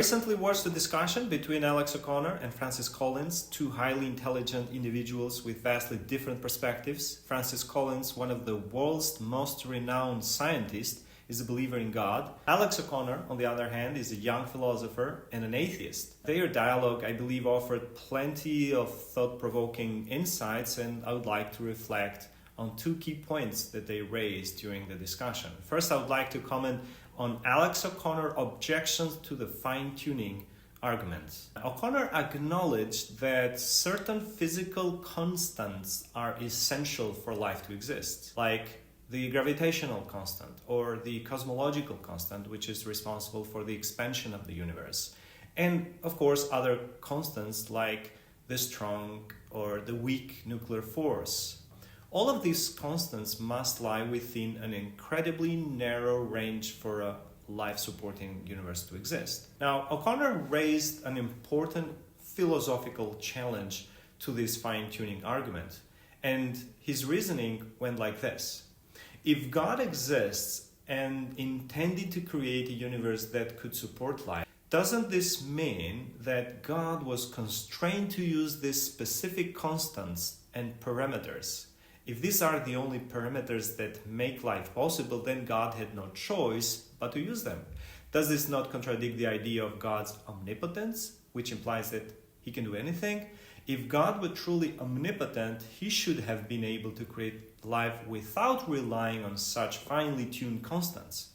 Recently watched a discussion between Alex O'Connor and Francis Collins, two highly intelligent individuals with vastly different perspectives. Francis Collins, one of the world's most renowned scientists, is a believer in God. Alex O'Connor, on the other hand, is a young philosopher and an atheist. Their dialogue, I believe, offered plenty of thought-provoking insights, and I would like to reflect on two key points that they raised during the discussion. First, I would like to comment on Alex O'Connor's objections to the fine-tuning arguments. O'Connor acknowledged that certain physical constants are essential for life to exist, like the gravitational constant or the cosmological constant, which is responsible for the expansion of the universe. And of course, other constants like the strong or the weak nuclear force. All of these constants must lie within an incredibly narrow range for a life-supporting universe to exist. Now, O'Connor raised an important philosophical challenge to this fine-tuning argument, and his reasoning went like this. If God exists and intended to create a universe that could support life, doesn't this mean that God was constrained to use these specific constants and parameters? If these are the only parameters that make life possible, then God had no choice but to use them. Does this not contradict the idea of God's omnipotence, which implies that he can do anything? If God were truly omnipotent, he should have been able to create life without relying on such finely tuned constants.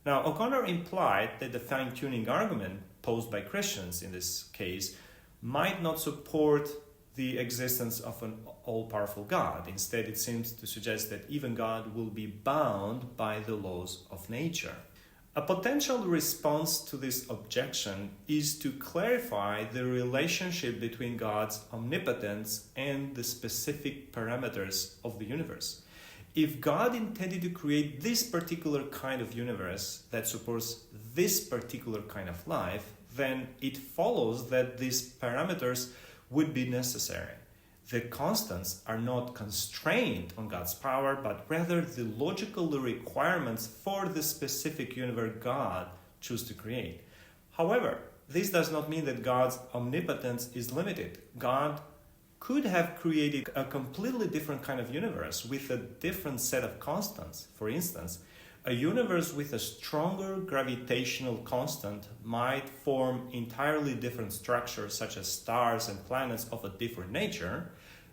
Now, O'Connor implied that the fine-tuning argument posed by Christians in this case might not support the existence of an all-powerful God. Instead, it seems to suggest that even God will be bound by the laws of nature. A potential response to this objection is to clarify the relationship between God's omnipotence and the specific parameters of the universe. If God intended to create this particular kind of universe that supports this particular kind of life, then it follows that these parameters would be necessary. The constants are not constrained on God's power, but rather the logical requirements for the specific universe God chose to create. However, this does not mean that God's omnipotence is limited. God could have created a completely different kind of universe with a different set of constants. For instance, a universe with a stronger gravitational constant might form entirely different structures, such as stars and planets of a different nature,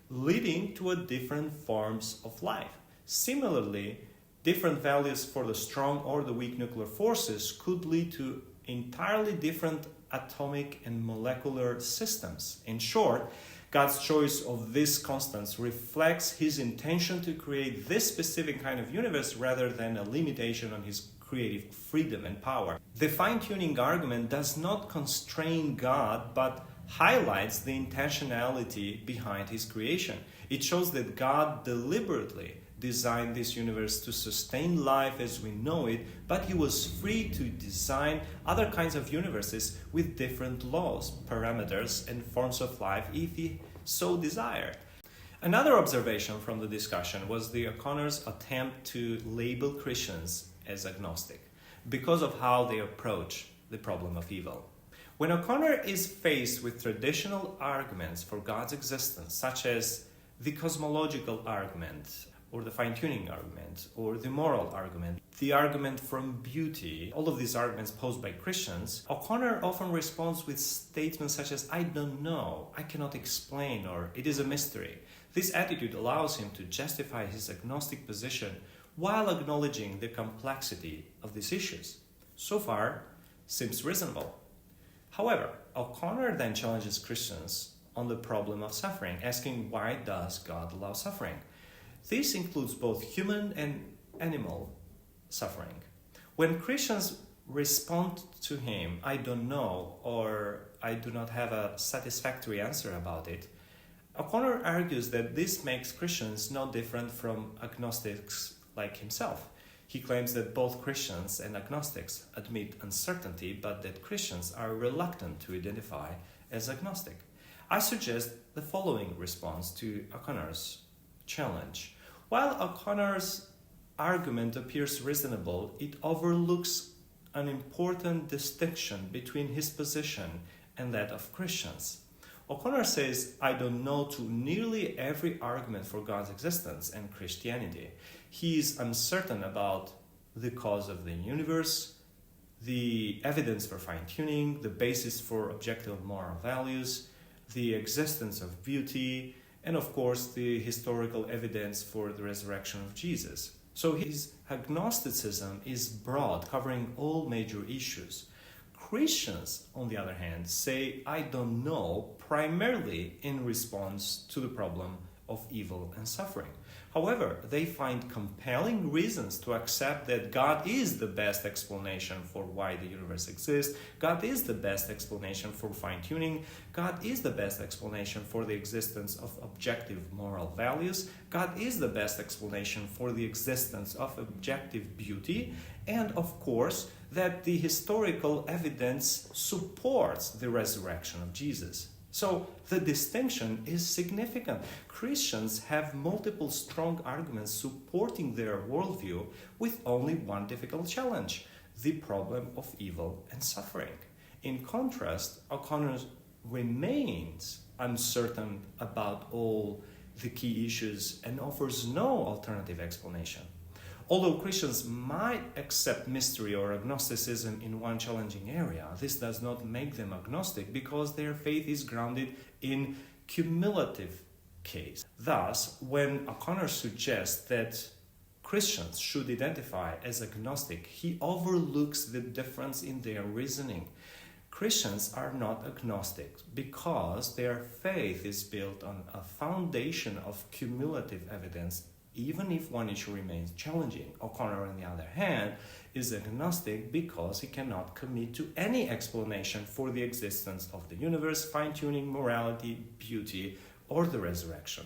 leading to a different forms of life. Similarly, different values for the strong or the weak nuclear forces could lead to entirely different atomic and molecular systems. In short, God's choice of these constants reflects his intention to create this specific kind of universe rather than a limitation on his creative freedom and power. The fine-tuning argument does not constrain God, but highlights the intentionality behind his creation. It shows that God deliberately designed this universe to sustain life as we know it, but he was free to design other kinds of universes with different laws, parameters, and forms of life if he so desired. Another observation from the discussion was the O'Connor's attempt to label Christians as agnostic because of how they approach the problem of evil. When O'Connor is faced with traditional arguments for God's existence, such as the cosmological argument, or the fine-tuning argument, or the moral argument, the argument from beauty, all of these arguments posed by Christians, O'Connor often responds with statements such as, "I don't know, I cannot explain," or "it is a mystery." This attitude allows him to justify his agnostic position while acknowledging the complexity of these issues. So far, seems reasonable. However, O'Connor then challenges Christians on the problem of suffering, asking why does God allow suffering? This includes both human and animal suffering. When Christians respond to him, "I don't know," or "I do not have a satisfactory answer about it," O'Connor argues that this makes Christians no different from agnostics like himself. He claims that both Christians and agnostics admit uncertainty, but that Christians are reluctant to identify as agnostic. I suggest the following response to O'Connor's challenge. While O'Connor's argument appears reasonable, it overlooks an important distinction between his position and that of Christians. O'Connor says, I don't know to nearly every argument for God's existence and Christianity. He is uncertain about the cause of the universe, the evidence for fine-tuning, the basis for objective moral values, the existence of beauty, and of course the historical evidence for the resurrection of Jesus. So his agnosticism is broad, covering all major issues. Christians, on the other hand, say, I don't know, primarily in response to the problem of evil and suffering. However, they find compelling reasons to accept that God is the best explanation for why the universe exists, God is the best explanation for fine-tuning, God is the best explanation for the existence of objective moral values, God is the best explanation for the existence of objective beauty, and of course, that the historical evidence supports the resurrection of Jesus. So the distinction is significant. Christians have multiple strong arguments supporting their worldview with only one difficult challenge, the problem of evil and suffering. In contrast, O'Connor remains uncertain about all the key issues and offers no alternative explanation. Although Christians might accept mystery or agnosticism in one challenging area, this does not make them agnostic because their faith is grounded in cumulative case. Thus, when O'Connor suggests that Christians should identify as agnostic, he overlooks the difference in their reasoning. Christians are not agnostic because their faith is built on a foundation of cumulative evidence, even if one issue remains challenging. O'Connor, on the other hand, is agnostic because he cannot commit to any explanation for the existence of the universe, fine-tuning, morality, beauty, or the resurrection.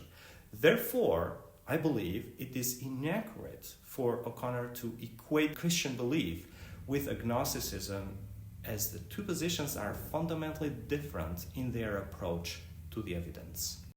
Therefore, I believe it is inaccurate for O'Connor to equate Christian belief with agnosticism, as the two positions are fundamentally different in their approach to the evidence.